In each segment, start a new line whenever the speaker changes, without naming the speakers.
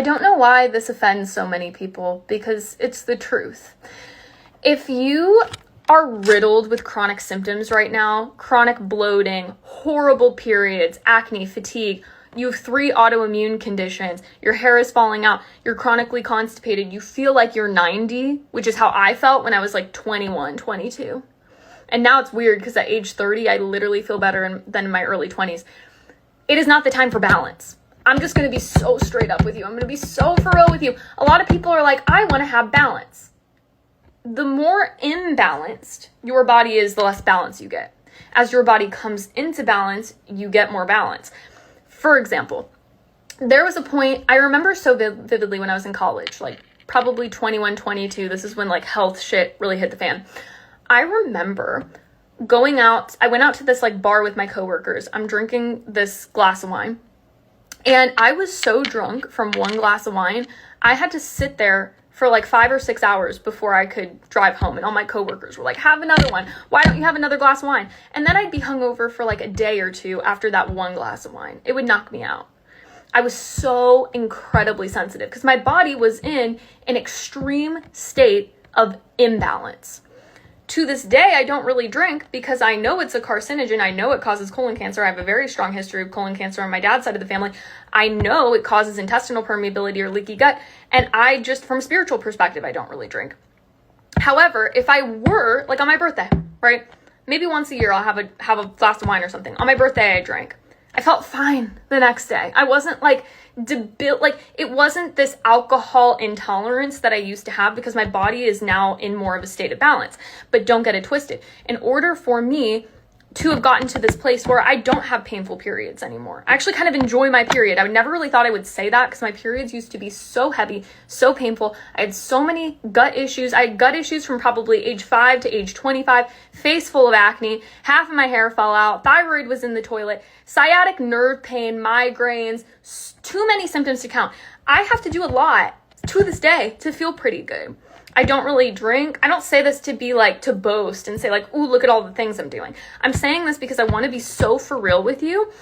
I don't know why this offends so many people, because it's the truth. If you are riddled with chronic symptoms right now, chronic bloating, horrible periods, acne, fatigue, you have 3 autoimmune conditions, your hair is falling out, you're chronically constipated, you feel like you're 90, which is how I felt when I was like 21, 22. And now it's weird because at age 30, I literally feel better than in my early 20s. It is not the time for balance. I'm just going to be so straight up with you. I'm going to be so for real with you. A lot of people are like, I want to have balance. The more imbalanced your body is, the less balance you get. As your body comes into balance, you get more balance. For example, there was a point, I remember so vividly when I was in college, like probably 21, 22. This is when like health shit really hit the fan. I remember going out, I went out to this like bar with my coworkers. I'm drinking this glass of wine. And I was so drunk from one glass of wine, I had to sit there for like 5 or 6 hours before I could drive home. And all my coworkers were like, have another one. Why don't you have another glass of wine? And then I'd be hungover for like a day or two after that one glass of wine. It would knock me out. I was so incredibly sensitive because my body was in an extreme state of imbalance. To this day, I don't really drink because I know it's a carcinogen. I know it causes colon cancer. I have a very strong history of colon cancer on my dad's side of the family. I know it causes intestinal permeability or leaky gut. And I just, from a spiritual perspective, I don't really drink. However, if I were, like on my birthday, right? Maybe once a year I'll have a glass of wine or something. On my birthday, I drank. I felt fine the next day. I wasn't like it wasn't this alcohol intolerance that I used to have because my body is now in more of a state of balance. But don't get it twisted. In order for me to have gotten to this place where I don't have painful periods anymore, I actually kind of enjoy my period. I never really thought I would say that because my periods used to be so heavy, so painful. I had so many gut issues. I had gut issues from probably age 5 to age 25, face full of acne, half of my hair fell out, thyroid was in the toilet, sciatic nerve pain, migraines, too many symptoms to count. I have to do a lot to this day to feel pretty good. I don't really drink. I don't say this to be like, to boast and say like, ooh, look at all the things I'm doing. I'm saying this because I want to be so for real with you.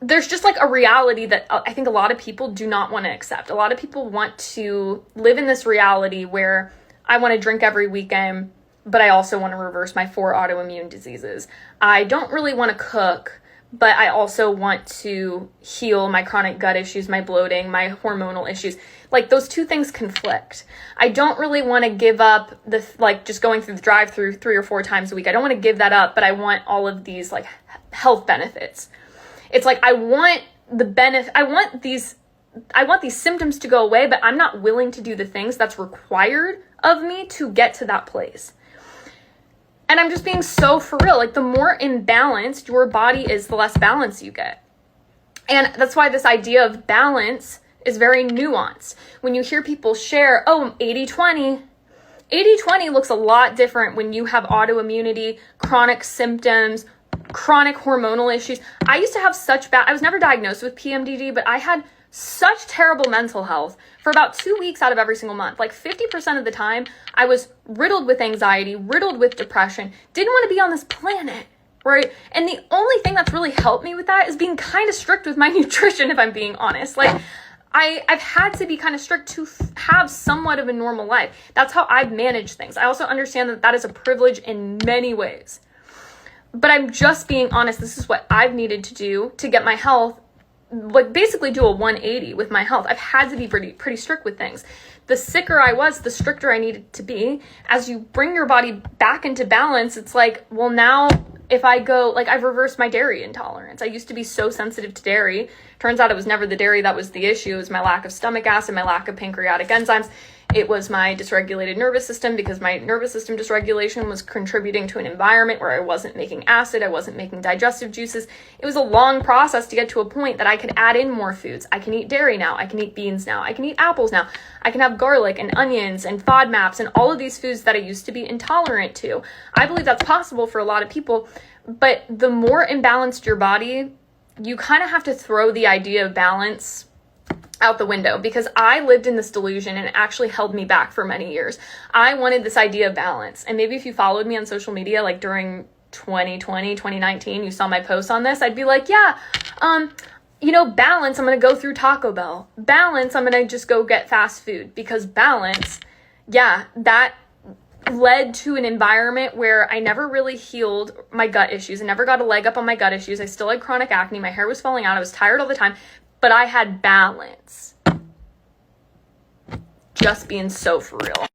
There's just like a reality that I think a lot of people do not want to accept. A lot of people want to live in this reality where I want to drink every weekend, but I also want to reverse my 4 autoimmune diseases. I don't really want to cook, but I also want to heal my chronic gut issues, my bloating, my hormonal issues. Like those two things conflict. I don't really want to give up just going through the drive-through 3 or 4 times a week. I don't want to give that up, but I want all of these like health benefits. It's like I want these symptoms to go away, but I'm not willing to do the things that's required of me to get to that place. And I'm just being so for real. Like the more imbalanced your body is, the less balance you get. And that's why this idea of balance is very nuanced. When you hear people share, 80-20, 80-20 looks a lot different when you have autoimmunity, chronic symptoms, chronic hormonal issues. I used to have I was never diagnosed with PMDD, but I had such terrible mental health for about 2 weeks out of every single month. Like 50% of the time, I was riddled with anxiety, riddled with depression, didn't want to be on this planet, right? And the only thing that's really helped me with that is being kind of strict with my nutrition, if I'm being honest. Like, I've had to be kind of strict to have somewhat of a normal life. That's how I've managed things. I also understand that that is a privilege in many ways. But I'm just being honest. This is what I've needed to do to get my health, like basically do a 180 with my health. I've had to be pretty strict with things. The sicker I was, the stricter I needed to be. As you bring your body back into balance, it's like, well, now if I go, like I've reversed my dairy intolerance. I used to be so sensitive to dairy. Turns out it was never the dairy that was the issue. It was my lack of stomach acid, my lack of pancreatic enzymes. It was my dysregulated nervous system, because my nervous system dysregulation was contributing to an environment where I wasn't making acid, I wasn't making digestive juices. It was a long process to get to a point that I could add in more foods. I can eat dairy now, I can eat beans now, I can eat apples now, I can have garlic and onions and FODMAPs and all of these foods that I used to be intolerant to. I believe that's possible for a lot of people, but the more imbalanced your body, you kind of have to throw the idea of balance out the window, because I lived in this delusion and it actually held me back for many years. I wanted this idea of balance. And maybe if you followed me on social media, like during 2020, 2019, you saw my posts on this, I'd be like, yeah, you know, balance, I'm going to go through Taco Bell. Balance, I'm going to just go get fast food, because balance, yeah, that led to an environment where I never really healed my gut issues. I never got a leg up on my gut issues. I still had chronic acne. My hair was falling out. I was tired all the time, but I had balance. Just being so for real.